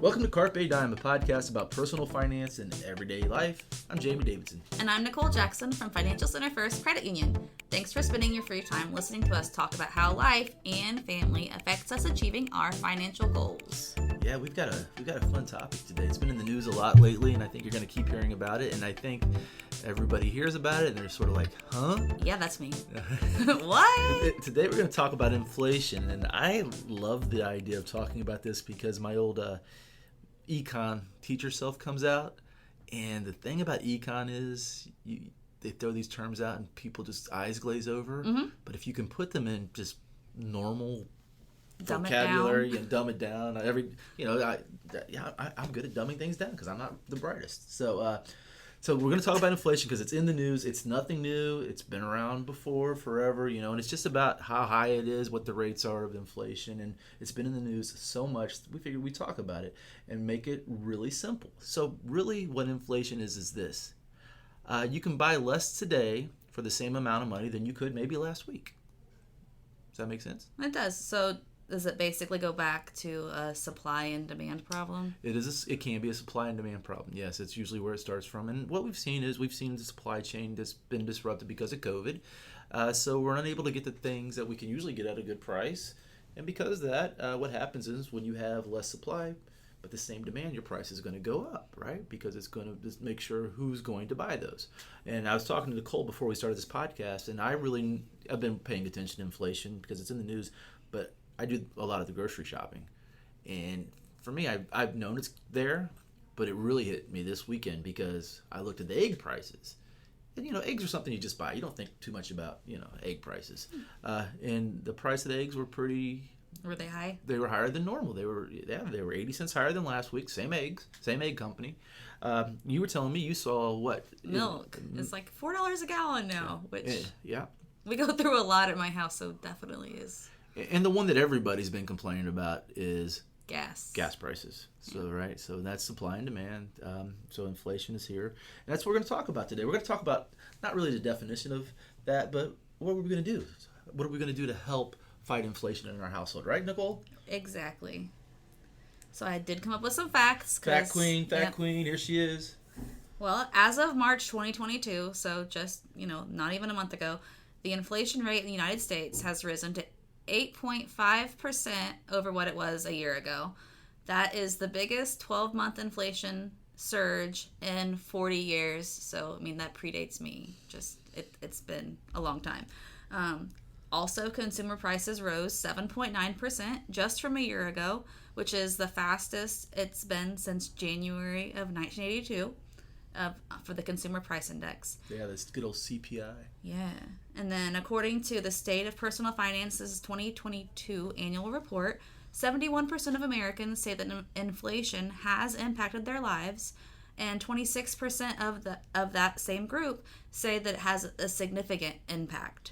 Welcome to Carpe Diem, a podcast about personal finance and everyday life. I'm Jamie Davidson. And I'm Nicole Jackson from Financial Center First Credit Union. Thanks for spending your free time listening to us talk about how life and family affects us achieving our financial goals. Yeah, we've got a fun topic today. It's been in the news a lot lately, and I think you're going to keep hearing about it. And I think everybody hears about it, and they're sort of like, huh? Yeah, that's me. What? Today we're going to talk about inflation, and I love the idea of talking about this because my old econ teacher self comes out, and the thing about econ is they throw these terms out and people just eyes glaze over. Mm-hmm. But if you can put them in just normal vocabulary and dumb it down, I'm good at dumbing things down because I'm not the brightest. So we're going to talk about inflation because it's in the news. It's nothing new. It's been around before forever, and it's just about how high it is, what the rates are of inflation, and it's been in the news so much. We figured we'd talk about it and make it really simple. So really what inflation is this. You can buy less today for the same amount of money than you could maybe last week. Does that make sense? It does. So does it basically go back to a supply and demand problem? It can be a supply and demand problem. Yes, it's usually where it starts from. And what we've seen the supply chain that's been disrupted because of COVID. So we're unable to get the things that we can usually get at a good price. And because of that, what happens is when you have less supply but the same demand, your price is going to go up, right? Because it's going to just make sure who's going to buy those. And I was talking to Nicole before we started this podcast, and I've been paying attention to inflation because it's in the news, but I do a lot of the grocery shopping. And for me, I've known it's there, but it really hit me this weekend because I looked at the egg prices. And, eggs are something you just buy. You don't think too much about, egg prices. And the price of the eggs were pretty... Were they high? They were higher than normal. They were 80 cents higher than last week. Same eggs, same egg company. You were telling me you saw what? Milk. It's like $4 a gallon now, which yeah. We go through a lot at my house, so definitely is. And the one that everybody's been complaining about is gas prices. So right, so that's supply and demand. So inflation is here, and that's what we're going to talk about today. We're going to talk about not really the definition of that, but what are we going to do? What are we going to do to help fight inflation in our household, right, Nicole? Exactly. So I did come up with some facts. Fact queen, here she is. Well, as of March 2022, so just, not even a month ago, the inflation rate in the United States has risen to 8.5% over what it was a year ago. That is the biggest 12-month inflation surge in 40 years. So, that predates me. It's been a long time. Also, consumer prices rose 7.9% just from a year ago, which is the fastest it's been since January of 1982 for the Consumer Price Index. Yeah, that's good old CPI. Yeah. And then according to the State of Personal Finance's 2022 annual report, 71% of Americans say that inflation has impacted their lives, and 26% of that same group say that it has a significant impact.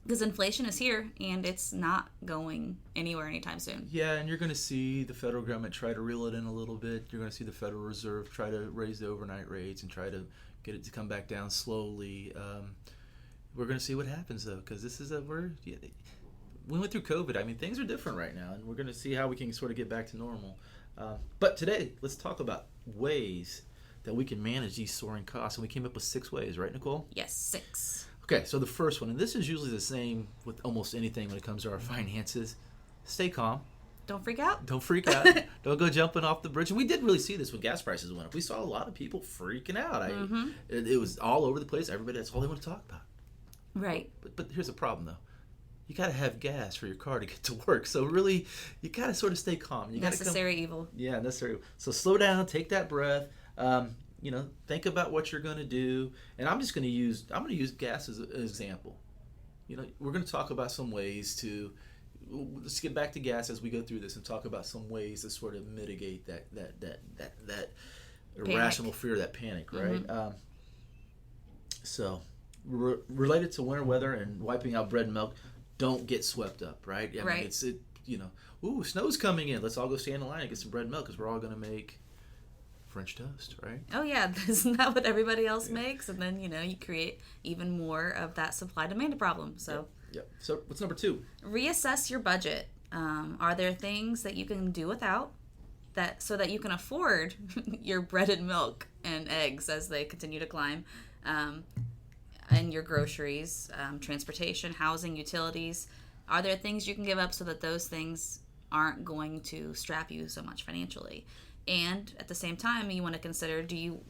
Because inflation is here, and it's not going anywhere anytime soon. Yeah, and you're going to see the federal government try to reel it in a little bit. You're going to see the Federal Reserve try to raise the overnight rates and try to get it to come back down slowly. We're going to see what happens, though, because we went through COVID. Things are different right now, and we're going to see how we can sort of get back to normal. But today, let's talk about ways that we can manage these soaring costs. And we came up with 6 ways, right, Nicole? Yes, 6. Okay, so the first one, and this is usually the same with almost anything when it comes to our finances, stay calm. Don't freak out. Don't freak out. Don't go jumping off the bridge. And we did really see this when gas prices went up. We saw a lot of people freaking out. It was all over the place. Everybody, that's all they want to talk about. Right. But here's the problem, though. You got to have gas for your car to get to work. So really, you got to sort of stay calm. Necessary evil. Yeah, necessary. So slow down, take that breath. Think about what you're going to do. And I'm going to use gas as an example. We're going to talk about some ways let's get back to gas as we go through this and talk about some ways to sort of mitigate that irrational fear, that panic, right? Mm-hmm. Related to winter weather and wiping out bread and milk, don't get swept up, right? Right. Snow's coming in. Let's all go stand in line and get some bread and milk because we're all going to make French toast, right? Oh, yeah. Isn't that what everybody else makes? And then, you create even more of that supply-demand problem. So, Yep. So what's number 2? Reassess your budget. Are there things that you can do without? that so that you can afford your bread and milk and eggs as they continue to climb, and your groceries, transportation, housing, utilities. Are there things you can give up so that those things aren't going to strap you so much financially? And at the same time, you want to consider: do you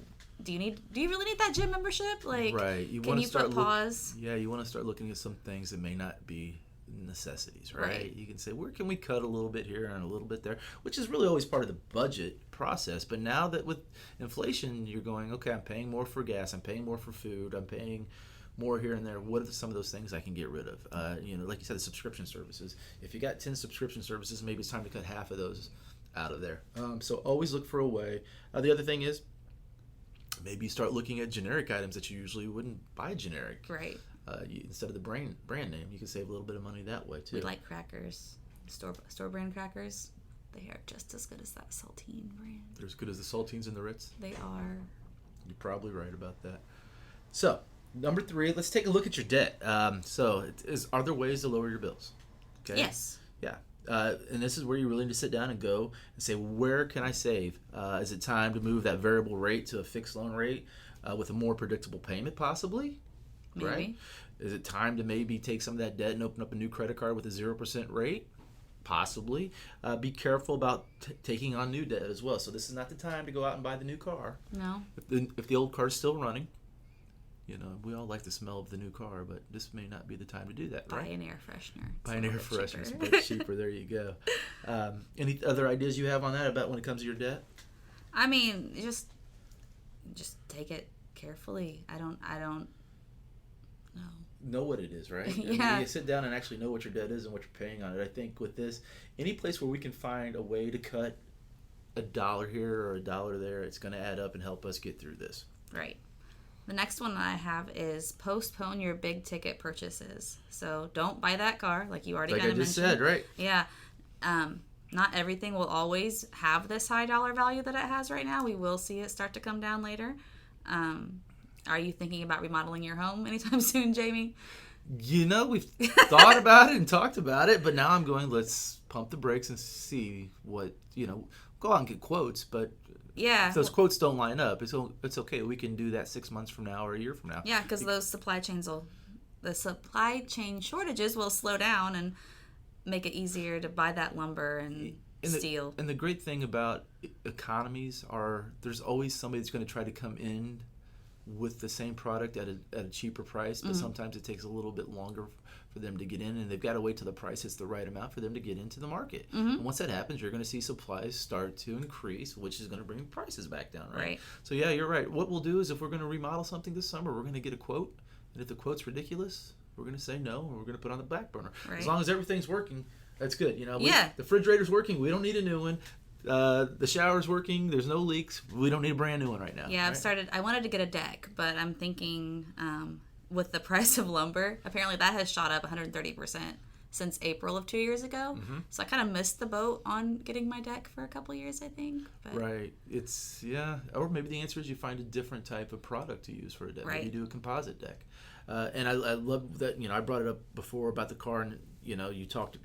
really need that gym membership? Like, right. Can you put pause? You want to start looking at some things that may not be necessities, right? Right. You can say, where can we cut a little bit here and a little bit there, which is really always part of the budget process. But now that with inflation, you're going, okay, I'm paying more for gas, I'm paying more for food, I'm paying more here and there. What are some of those things I can get rid of? Like you said, the subscription services. If you got 10 subscription services, maybe it's time to cut half of those out of there. So always look for a way. The other thing is, maybe you start looking at generic items that you usually wouldn't buy generic. Right. Instead of the brand name, you can save a little bit of money that way too. We like crackers, store brand crackers. They are just as good as that saltine brand. They're as good as the saltines and the Ritz. They are. You're probably right about that. So number 3, let's take a look at your debt. Are there ways to lower your bills? Okay. Yes. Yeah. And this is where you really need to sit down and go and say, where can I save? Is it time to move that variable rate to a fixed loan rate with a more predictable payment, possibly? Maybe. Right? Is it time to maybe take some of that debt and open up a new credit card with a 0% rate? Possibly. Be careful about taking on new debt as well. So this is not the time to go out and buy the new car. No. If the old car's still running, we all like the smell of the new car, but this may not be the time to do that, right? Buy an air freshener. Buy an air freshener. It's a bit cheaper. There you go. Any other ideas you have on that about when it comes to your debt? I mean, just take it carefully. I don't know what it is, right? Yeah. You sit down and actually know what your debt is and what you're paying on it. I think with this, any place where we can find a way to cut $1 here or $1 there, it's going to add up and help us get through this. Right. The next one that I have is postpone your big ticket purchases. So don't buy that car, like you already like kind of mentioned. mentioned. Said, right? Yeah. Not everything will always have this high dollar value that it has right now. We will see it start to come down later. Are you thinking about remodeling your home anytime soon, Jamie? We've thought about it and talked about it, but now I'm going, let's pump the brakes and see what, go out and get quotes, but yeah, if those quotes don't line up, it's okay. We can do that 6 months from now or a year from now. Yeah, because the supply chain shortages will slow down and make it easier to buy that lumber and steel. And the great thing about economies are there's always somebody that's going to try to come in with the same product at a cheaper price, but sometimes it takes a little bit longer for them to get in, and they've got to wait till the price hits the right amount for them to get into the market. And once that happens, you're going to see supplies start to increase, which is going to bring prices back down, right? So yeah, you're right. What we'll do is if we're going to remodel something this summer, we're going to get a quote, and if the quote's ridiculous, we're going to say no, and we're going to put it on the back burner. Right. As long as everything's working, that's good. The refrigerator's working, we don't need a new one. The shower's working, there's no leaks, we don't need a brand new one right now. Yeah, I wanted to get a deck, but I'm thinking with the price of lumber, apparently that has shot up 130% since April of 2 years ago. So I kind of missed the boat on getting my deck for a couple years, I think. But. Right. Or maybe the answer is you find a different type of product to use for a deck. Right. Maybe you do a composite deck. And I love that, I brought it up before about the car, and, you talked,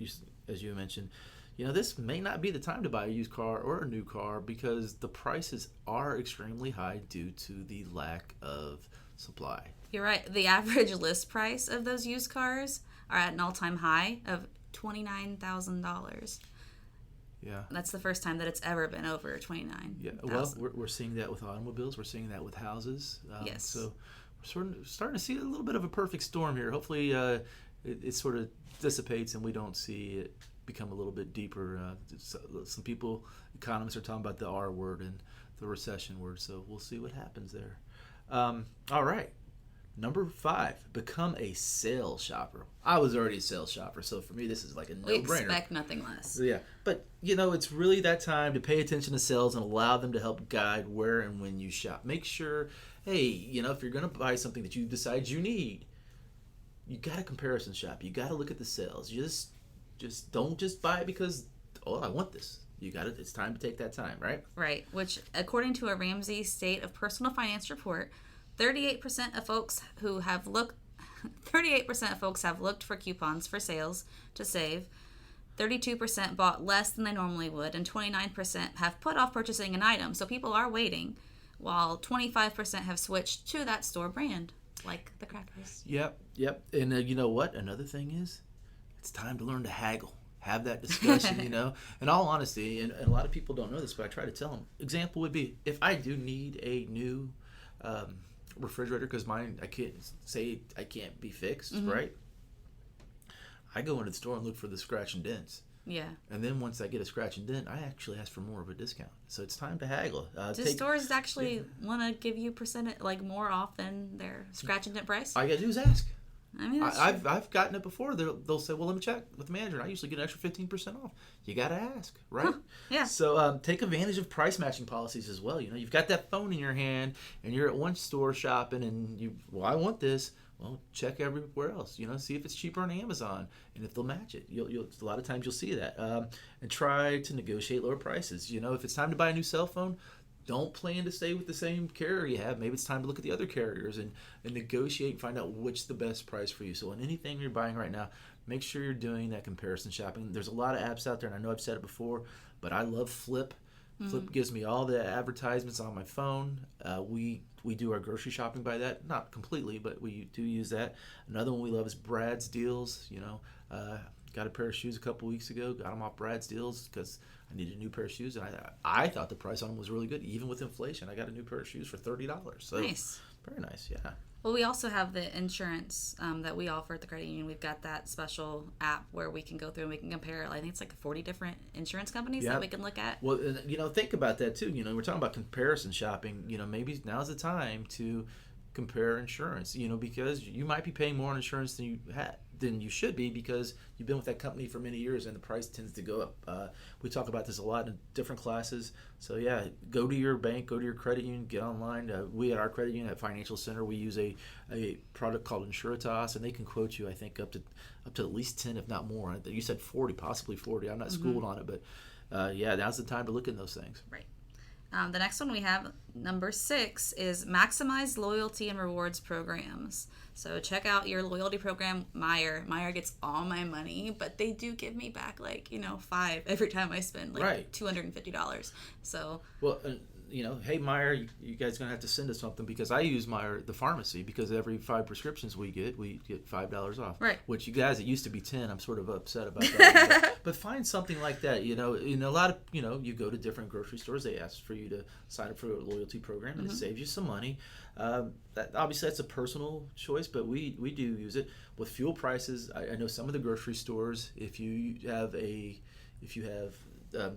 as you mentioned, this may not be the time to buy a used car or a new car because the prices are extremely high due to the lack of supply. You're right. The average list price of those used cars are at an all-time high of $29,000. Yeah. That's the first time that it's ever been over 29. Yeah. Well, we're seeing that with automobiles. We're seeing that with houses. Yes. So we're starting to see a little bit of a perfect storm here. Hopefully it sort of dissipates and we don't see it become a little bit deeper. Some economists are talking about the R word and the recession word, so we'll see what happens there. All right. Number 5, become a sales shopper. I was already a sales shopper, so for me this is like a no-brainer. We expect nothing less. Yeah, but it's really that time to pay attention to sales and allow them to help guide where and when you shop. Make sure, hey, if you're going to buy something that you decide you need, you got to comparison shop. You got to look at the sales. Just don't just buy it because, I want this. You got it. It's time to take that time, right? Right, which according to a Ramsey State of Personal Finance report, 38% of folks have looked for coupons for sales to save. 32% bought less than they normally would, and 29% have put off purchasing an item. So people are waiting, while 25% have switched to that store brand, like the crackers. Yep. And you know what? Another thing is, it's time to learn to haggle. Have that discussion, In all honesty, and a lot of people don't know this, but I try to tell them. Example would be, if I do need a new refrigerator, because mine, I can't be fixed, right? I go into the store and look for the scratch and dents. Yeah. And then once I get a scratch and dent, I actually ask for more of a discount. So it's time to haggle. Do stores actually want to give you more off than their scratch and dent price? All you gotta do is ask. I mean, I've gotten it before. They'll say, "Well, let me check with the manager." I usually get an extra 15% off. You gotta ask, right? Huh, yeah. So take advantage of price matching policies as well. You've got that phone in your hand, and you're at one store shopping, and I want this. Well, check everywhere else. See if it's cheaper on Amazon, and if they'll match it. You'll a lot of times you'll see that, and try to negotiate lower prices. If it's time to buy a new cell phone, don't plan to stay with the same carrier you have. Maybe it's time to look at the other carriers and negotiate and find out which the best price for you. So on anything you're buying right now, make sure you're doing that comparison shopping. There's a lot of apps out there, and I know I've said it before, but I love Flip. Flip gives me all the advertisements on my phone. We do our grocery shopping by that. Not completely, but we do use that. Another one we love is Brad's Deals. Got a pair of shoes a couple weeks ago. Got them off Brad's Deals because I needed a new pair of shoes, and I thought the price on them was really good, even with inflation. I got a new pair of shoes for $30. So nice. Very nice, yeah. Well, we also have the insurance that we offer at the credit union. We've got that special app where we can go through and we can compare, I think it's like 40 different insurance companies that we can look at. Well, think about that too. We're talking about comparison shopping. Maybe now's the time to compare insurance, because you might be paying more on insurance than you should be because you've been with that company for many years and the price tends to go up. We talk about this a lot in different classes. So yeah, go to your bank, go to your credit union, get online. We at our credit union at Financial Center, we use a product called Insuritas, and they can quote you, I think, up to at least 10, if not more. You said 40, possibly 40. I'm not schooled on it, but now's the time to look at those things. Right. The next one we have, number 6, is maximize loyalty and rewards programs. So check out your loyalty program, Meijer. Meijer gets all my money, but they do give me back $5 every time I spend $250. So well, hey Meijer, you guys gonna have to send us something because I use Meijer the pharmacy because every 5 prescriptions we get $5 off. Right. Which you guys, it used to be 10. I'm sort of upset about that. but find something like that. In a lot of you go to different grocery stores, they ask for you to sign up for a loyalty program, and it saves you some money. Obviously that's a personal choice, but we do use it with fuel prices. I know some of the grocery stores, if you have a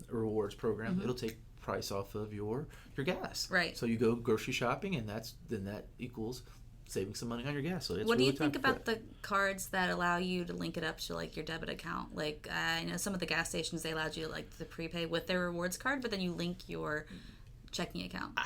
rewards program, it'll take price off of your gas. Right. So you go grocery shopping, and that equals saving some money on your gas. So it's what really do you think about the cards that allow you to link it up to your debit account? I know some of the gas stations, they allowed you to prepay with their rewards card, but then you link your checking account.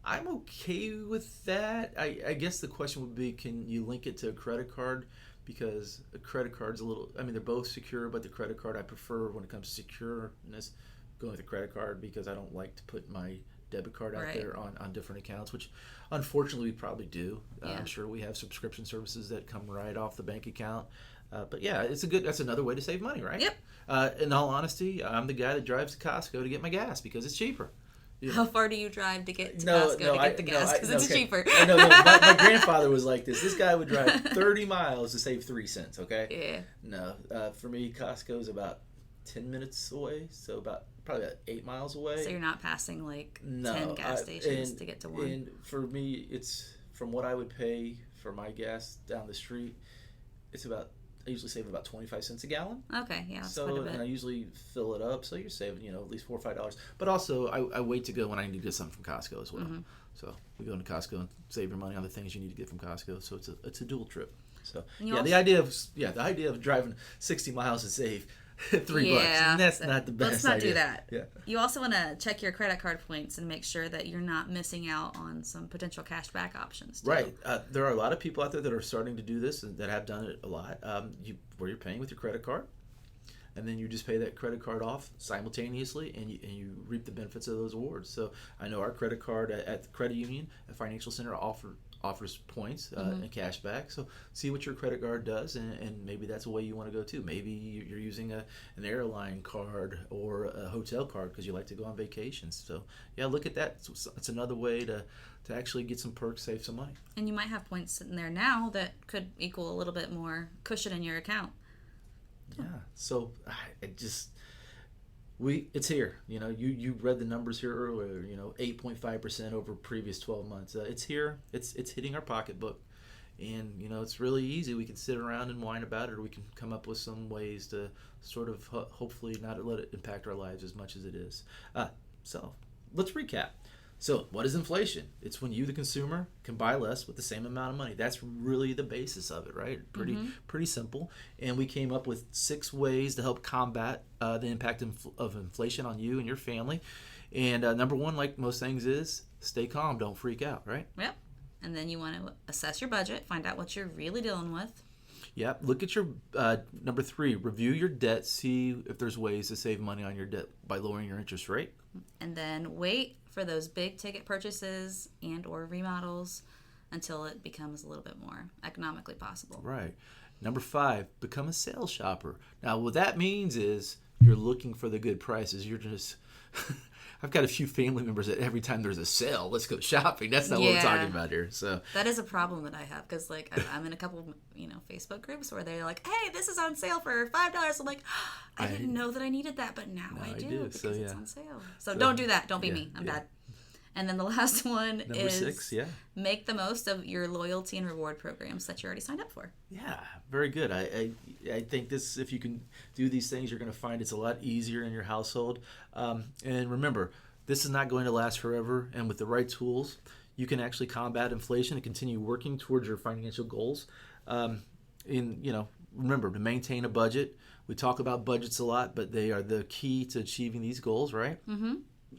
I'm okay with that. I guess the question would be, can you link it to a credit card? Because a credit card's they're both secure, but the credit card I prefer when it comes to secureness, going with a credit card, because I don't like to put my debit card out there on different accounts, which unfortunately we probably do. I'm sure we have subscription services that come right off the bank account. But yeah, that's another way to save money, right? Yep. In all honesty, I'm the guy that drives to Costco to get my gas because it's cheaper. How far do you drive to get to Costco to get the gas? Because it's cheaper. No, my grandfather was like this. This guy would drive 30 miles to save 3 cents, okay? Yeah. No, for me, Costco is about 10 minutes away, so probably about 8 miles away. So you're not passing 10 gas stations to get to one. And for me, it's from what I would pay for my gas down the street, I usually save about 25 cents a gallon. Okay, yeah, that's quite a bit. And I usually fill it up, so you're saving, at least $4 or $5. But also, I wait to go when I need to get something from Costco as well. Mm-hmm. So we go into Costco and save your money on the things you need to get from Costco. So it's a dual trip. So the idea of driving 60 miles to save $3, and that's not the best. Let's not idea. do that. Yeah. You also want to check your credit card points and make sure that you're not missing out on some potential cash back options too. Right. There are a lot of people out there that are starting to do this and that have done it a lot. Where you're paying with your credit card, and then you just pay that credit card off simultaneously, and you reap the benefits of those awards. So I know our credit card at the credit union at Financial Center offers points and cash back. So see what your credit card does, and maybe that's a way you want to go too. Maybe you're using an airline card or a hotel card because you like to go on vacations. So yeah, look at that. It's another way to actually get some perks, save some money. And you might have points sitting there now that could equal a little bit more cushion in your account. Yeah. So it's here. You read the numbers here earlier. 8.5% over previous 12 months. It's here. It's hitting our pocketbook, and it's really easy. We can sit around and whine about it, or we can come up with some ways to sort of hopefully not let it impact our lives as much as it is. So let's recap. So what is inflation? It's when you, the consumer, can buy less with the same amount of money. That's really the basis of it, right? Pretty simple. And we came up with 6 ways to help combat the impact of inflation on you and your family. And number 1, like most things, is stay calm. Don't freak out, right? Yep. And then you want to assess your budget, find out what you're really dealing with. Yeah. Look at your number 3. Review your debt. See if there's ways to save money on your debt by lowering your interest rate. And then wait for those big ticket purchases and or remodels until it becomes a little bit more economically possible. Right. Number 5, become a sales shopper. Now, what that means is you're looking for the good prices. You're just I've got a few family members that every time there's a sale, let's go shopping. That's not what we're talking about here. So that is a problem that I have because, like, I'm in a couple, Facebook groups where they're like, "Hey, this is on sale for $5." I'm like, I didn't know that I needed that, but now I do because it's on sale. So don't do that. Don't be me. I'm bad. And then the last one number 6, make the most of your loyalty and reward programs that you already signed up for. Yeah, very good. I think if you can do these things, you're going to find it's a lot easier in your household. And remember, this is not going to last forever. And with the right tools, you can actually combat inflation and continue working towards your financial goals. Remember to maintain a budget. We talk about budgets a lot, but they are the key to achieving these goals, right? Mm-hmm.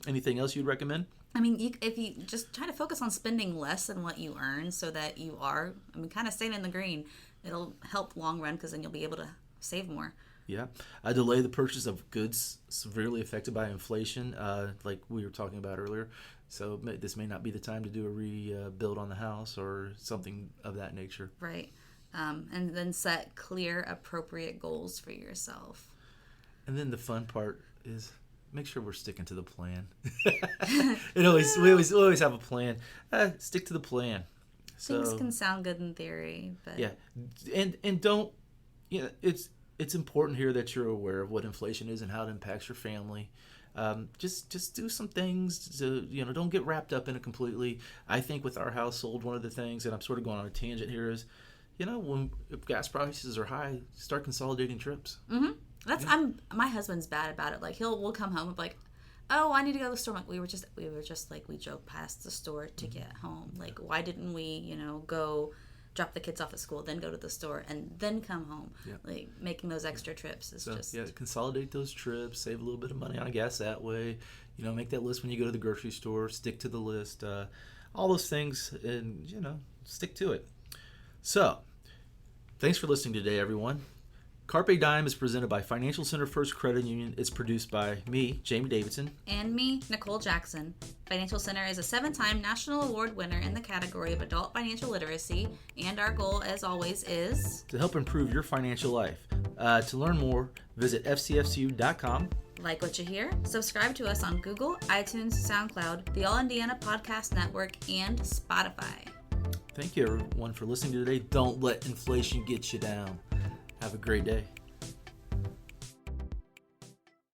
Anything else you'd recommend? I mean, if you just try to focus on spending less than what you earn so that you are, kind of staying in the green, it'll help long run because then you'll be able to save more. Yeah. Delay the purchase of goods severely affected by inflation, like we were talking about earlier. So this may not be the time to do a rebuild on the house or something of that nature. Right. And then set clear, appropriate goals for yourself. And then the fun part is make sure we're sticking to the plan. We always have a plan. Stick to the plan. Things can sound good in theory, but and don't. It's important here that you're aware of what inflation is and how it impacts your family. Just do some things to don't get wrapped up in it completely. I think with our household, one of the things, and I'm sort of going on a tangent here, is when gas prices are high, start consolidating trips. Mm-hmm. My husband's bad about it. Like we'll come home and be like, oh, I need to go to the store. Like, we were just like, we drove past the store to get home. Like, why didn't we, go drop the kids off at school, then go to the store, and then come home? Yep. Like, making those extra trips is consolidate those trips, save a little bit of money on gas that way. Make that list when you go to the grocery store, stick to the list, all those things, and, stick to it. So, thanks for listening today, everyone. Carpe Dime is presented by Financial Center First Credit Union. It's produced by me, Jamie Davidson. And me, Nicole Jackson. Financial Center is a 7-time national award winner in the category of adult financial literacy, and our goal, as always, is to help improve your financial life. To learn more, visit fcfcu.com. Like what you hear? Subscribe to us on Google, iTunes, SoundCloud, the All Indiana Podcast Network, and Spotify. Thank you, everyone, for listening today. Don't let inflation get you down. Have a great day.